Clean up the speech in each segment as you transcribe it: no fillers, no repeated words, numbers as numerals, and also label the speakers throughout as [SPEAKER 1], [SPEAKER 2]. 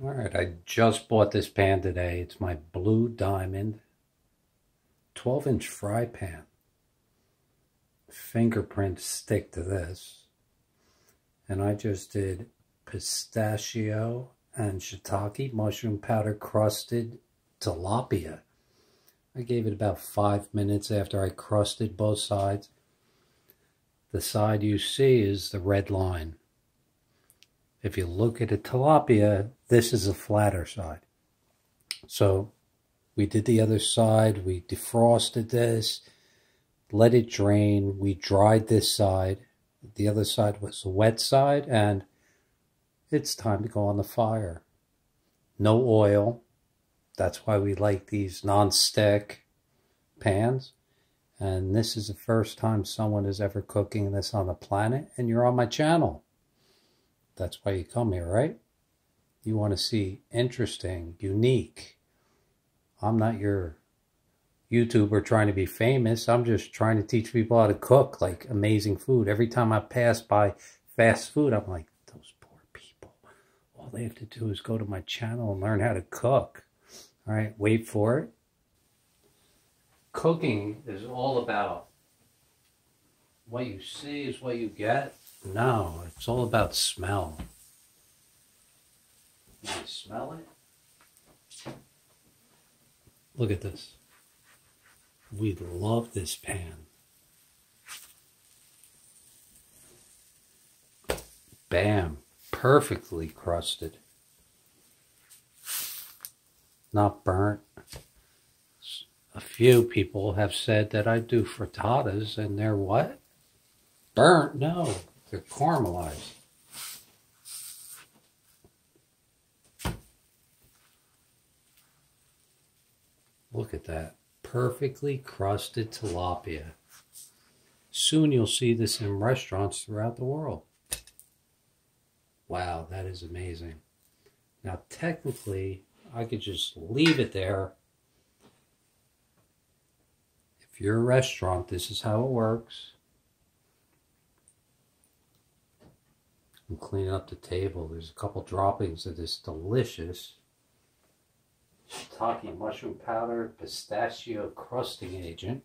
[SPEAKER 1] All right, I just bought this pan today. It's my Blue Diamond 12-inch fry pan. Fingerprints stick to this. And I just did pistachio and shiitake mushroom powder crusted tilapia. I gave it about 5 minutes after I crusted both sides. The side you see is the red line. If you look at a tilapia, this is a flatter side. So we did the other side, we defrosted this, let it drain, we dried this side. The other side was the wet side, and it's time to go on the fire. No oil. That's why we like these non-stick pans. And this is the first time someone is ever cooking this on the planet, and you're on my channel. That's why you come here, right? You want to see interesting, unique. I'm not your YouTuber trying to be famous. I'm just trying to teach people how to cook, like, amazing food. Every time I pass by fast food, I'm like, those poor people. All they have to do is go to my channel and learn how to cook. All right, wait for it. Cooking is all about what you see is what you get. No, it's all about smell. You smell it? Look at this. We love this pan. Bam. Perfectly crusted. Not burnt. A few people have said that I do frittatas and they're what? Burnt? No. They're caramelized. Look at that. Perfectly crusted tilapia. Soon you'll see this in restaurants throughout the world. Wow, that is amazing. Now, technically, I could just leave it there. If you're a restaurant, this is how it works. I'm cleaning up the table. There's a couple droppings of this delicious shiitake mushroom powder pistachio crusting agent.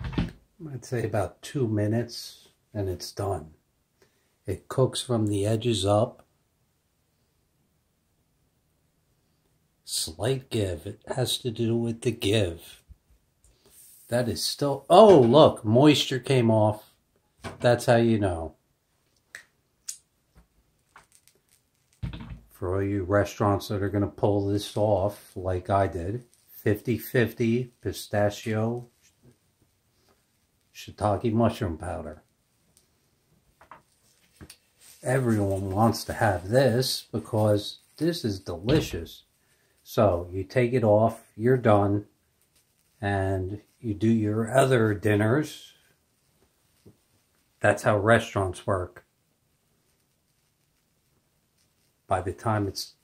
[SPEAKER 1] I'd say about 2 minutes and it's done. It cooks from the edges up. Slight give. It has to do with the give. That is still... Oh, look, moisture came off. That's how you know. For all you restaurants that are going to pull this off, like I did, 50-50 pistachio shiitake mushroom powder. Everyone wants to have this because this is delicious. So you take it off, you're done, and you do your other dinners. That's how restaurants work. By the time it's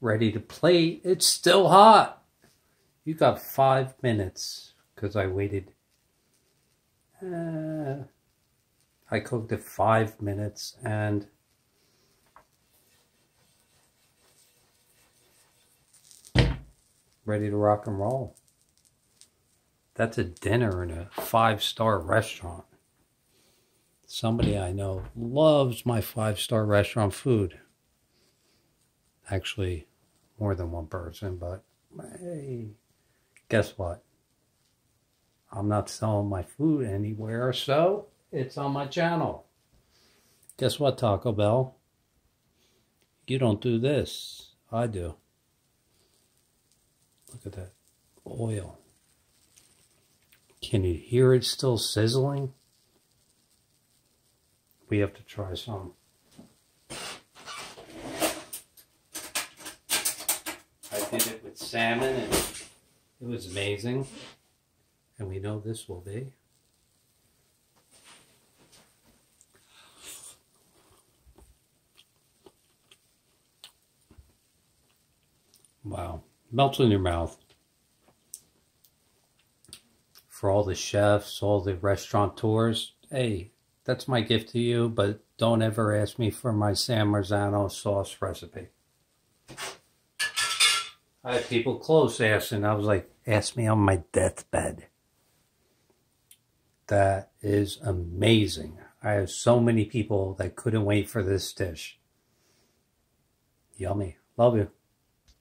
[SPEAKER 1] ready to plate, it's still hot. You got 5 minutes because I waited. I cooked it 5 minutes and ready to rock and roll. That's a dinner in a 5-star restaurant. Somebody I know loves my 5-star restaurant food. Actually, more than one person, but hey, guess what? I'm not selling my food anywhere, so it's on my channel. Guess what, Taco Bell? You don't do this. I do. Look at that oil. Can you hear it still sizzling? We have to try some. I did it with salmon and it was amazing. And we know this will be. Wow. Melts in your mouth. For all the chefs, all the restaurateurs, hey, That's my gift to you, but don't ever ask me for my San Marzano sauce recipe. I had people close asking. I was like, ask me on my deathbed. That is amazing. I have so many people that couldn't wait for this dish. Yummy. Love you.